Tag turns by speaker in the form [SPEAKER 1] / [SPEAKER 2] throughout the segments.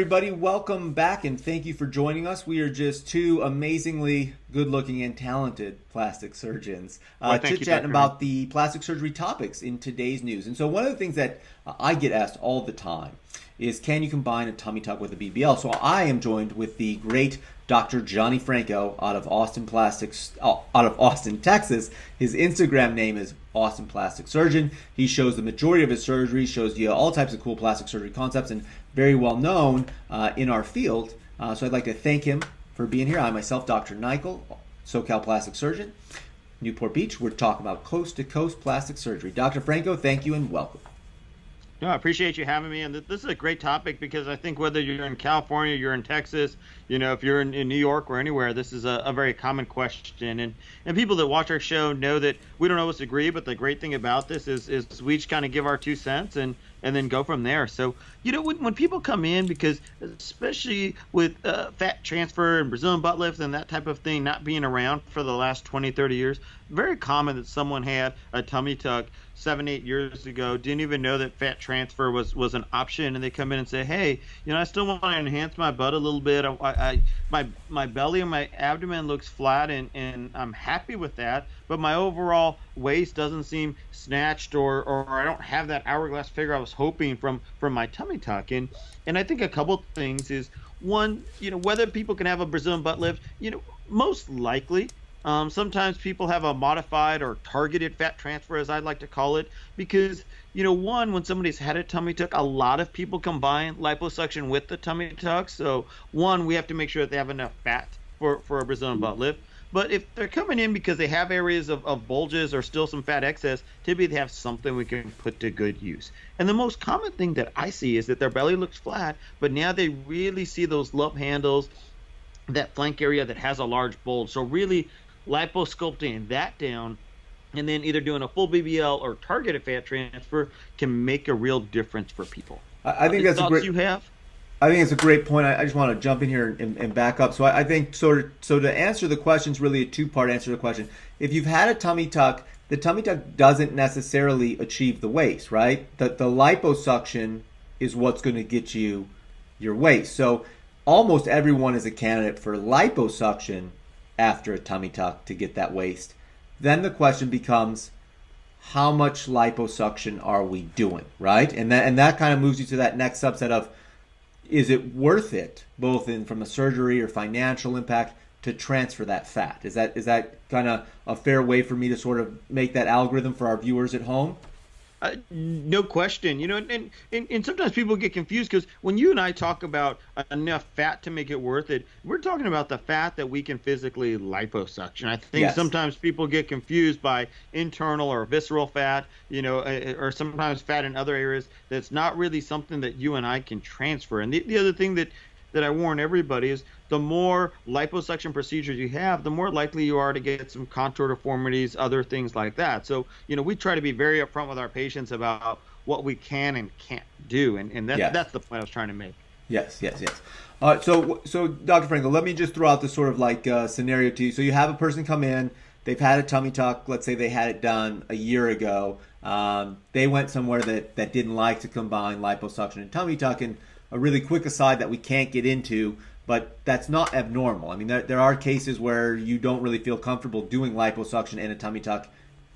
[SPEAKER 1] everybody. Welcome back, and thank you for joining us. We are just two amazingly good-looking and talented plastic surgeons chit-chatting about the plastic surgery topics in today's news. And so one of the things that I get asked all the time is, can you combine a tummy tuck with a BBL? So I am joined with the great Dr. Johnny Franco out of Austin, Texas. His Instagram name is Austin Plastic Surgeon. He shows the majority of his surgery, shows you all types of cool plastic surgery concepts, and very well known in our field. So I'd like to thank him for being here. I myself, Dr. Nykiel, SoCal Plastic Surgeon, Newport Beach. We're talking about coast-to-coast plastic surgery. Dr. Franco, thank you and welcome.
[SPEAKER 2] No, I appreciate you having me, and this is a great topic because I think whether you're in California, you're in Texas, if you're in New York or anywhere, this is a very common question. And people that watch our show know that we don't always agree, but the great thing about this is we each kind of give our 2 cents and then go from there. So, when people come in, because especially with fat transfer and Brazilian butt lifts and that type of thing not being around for the last 20, 30 years, very common that someone had a tummy tuck 7, 8 years ago, didn't even know that fat transfer was an option, and they come in and say, hey, I still want to enhance my butt a little bit. My belly and my abdomen looks flat, and I'm happy with that, but my overall waist doesn't seem snatched, or I don't have that hourglass figure I was hoping from my tummy tuck. And I think a couple things is, one, whether people can have a Brazilian butt lift, most likely. Sometimes people have a modified or targeted fat transfer, as I'd like to call it, because, one, when somebody's had a tummy tuck, a lot of people combine liposuction with the tummy tuck. So, one, we have to make sure that they have enough fat for a Brazilian butt lift. But if they're coming in because they have areas of bulges or still some fat excess, typically they have something we can put to good use. And the most common thing that I see is that their belly looks flat, but now they really see those love handles, that flank area that has a large bulge. So really liposculpting that down, and then either doing a full BBL or targeted fat transfer can make a real difference for people.
[SPEAKER 1] I think that's a great. I think it's a great point. I just want to jump in here and back up. So I think so to answer the question is really a two-part answer to the question. If you've had a tummy tuck, the tummy tuck doesn't necessarily achieve the waist, right? The liposuction is what's going to get you your waist. So almost everyone is a candidate for liposuction after a tummy tuck to get that waist. Then the question becomes, how much liposuction are we doing, right? And that kind of moves you to that next subset of, is it worth it, both from a surgery or financial impact, to transfer that fat? Is that kind of a fair way for me to sort of make that algorithm for our viewers at home?
[SPEAKER 2] No question. And sometimes people get confused because when you and I talk about enough fat to make it worth it, we're talking about the fat that we can physically liposuction. I think Sometimes people get confused by internal or visceral fat, or sometimes fat in other areas that's not really something that you and I can transfer. And the other thing that I warn everybody is, the more liposuction procedures you have, the more likely you are to get some contour deformities, other things like that. So, we try to be very upfront with our patients about what we can and can't do. And that's the point I was trying to make.
[SPEAKER 1] Yes. All right, so Dr. Franco, let me just throw out this sort of like scenario to you. So you have a person come in, they've had a tummy tuck, let's say they had it done a year ago. They went somewhere that didn't like to combine liposuction and tummy tuck. And a really quick aside that we can't get into, but that's not abnormal. I mean, there are cases where you don't really feel comfortable doing liposuction and a tummy tuck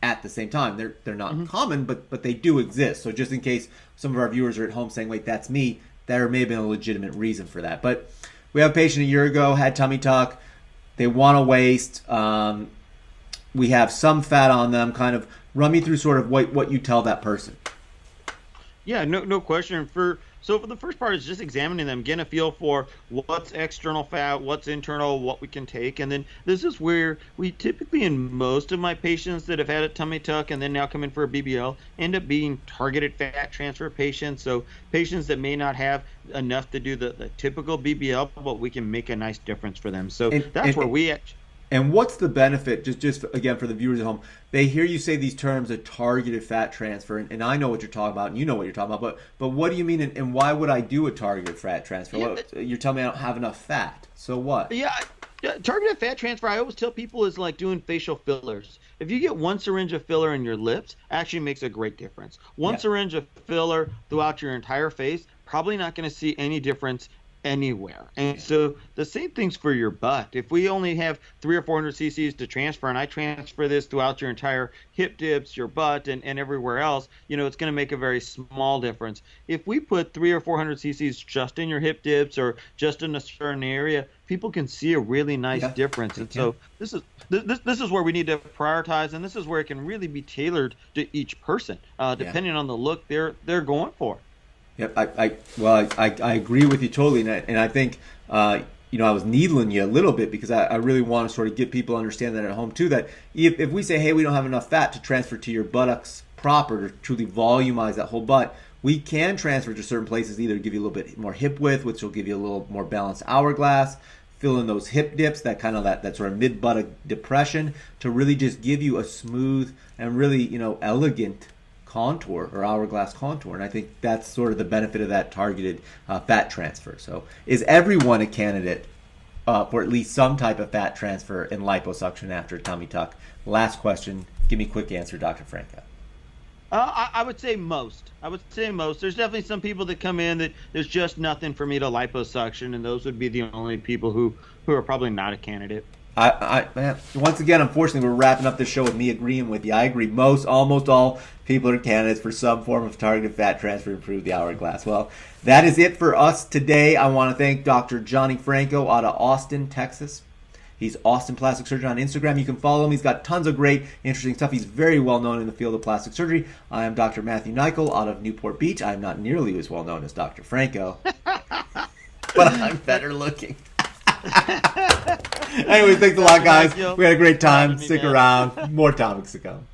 [SPEAKER 1] at the same time. They're not common, but they do exist. So just in case some of our viewers are at home saying, wait, that's me, there may have been a legitimate reason for that. But we have a patient a year ago, had tummy tuck. They want a waist. We have some fat on them. Kind of run me through sort of what you tell that person.
[SPEAKER 2] Yeah, no question. So for the first part is just examining them, getting a feel for what's external fat, what's internal, what we can take. And then this is where we typically, in most of my patients that have had a tummy tuck and then now come in for a BBL, end up being targeted fat transfer patients. So patients that may not have enough to do the typical BBL, but we can make a nice difference for them. So that's where we actually...
[SPEAKER 1] And what's the benefit, just again for the viewers at home, they hear you say these terms, a targeted fat transfer, and I know what you're talking about, and you know what you're talking about, but what do you mean, and why would I do a targeted fat transfer? You're telling me I don't have enough fat, so what?
[SPEAKER 2] Yeah, targeted fat transfer, I always tell people, is like doing facial fillers. If you get one syringe of filler in your lips, actually makes a great difference. One syringe of filler throughout your entire face, probably not going to see any difference anywhere. And so the same thing's for your butt. If we only have 300 or 400 cc's to transfer, and I transfer this throughout your entire hip dips, your butt, and everywhere else, it's going to make a very small difference. If we put 300 or 400 cc's just in your hip dips or just in a certain area, people can see a really nice difference. And so this is where we need to prioritize, and this is where it can really be tailored to each person, depending on the look they're going for.
[SPEAKER 1] Yep, I agree with you totally, and I think I was needling you a little bit because I really want to sort of get people to understand that at home too. That if we say, hey, we don't have enough fat to transfer to your buttocks proper to truly volumize that whole butt, we can transfer to certain places, either give you a little bit more hip width, which will give you a little more balanced hourglass, fill in those hip dips, that kind of that sort of mid buttock depression, to really just give you a smooth and really elegant contour or hourglass contour. And I think that's sort of the benefit of that targeted fat transfer. So is everyone a candidate for at least some type of fat transfer and liposuction after a tummy tuck? Last question. Give me a quick answer, Dr. Franco.
[SPEAKER 2] I would say most. There's definitely some people that come in that there's just nothing for me to liposuction, and those would be the only people who are probably not a candidate.
[SPEAKER 1] Man, once again, unfortunately, we're wrapping up this show with me agreeing with you. I agree. Almost all people are candidates for some form of targeted fat transfer to improve the hourglass. Well, that is it for us today. I want to thank Dr. Johnny Franco out of Austin, Texas. He's Austin Plastic Surgeon on Instagram. You can follow him. He's got tons of great, interesting stuff. He's very well known in the field of plastic surgery. I am Dr. Matthew Nykiel out of Newport Beach. I am not nearly as well known as Dr. Franco, but I'm better looking. Anyways, thanks a lot, guys. We had a great time. Stick around. More topics to come.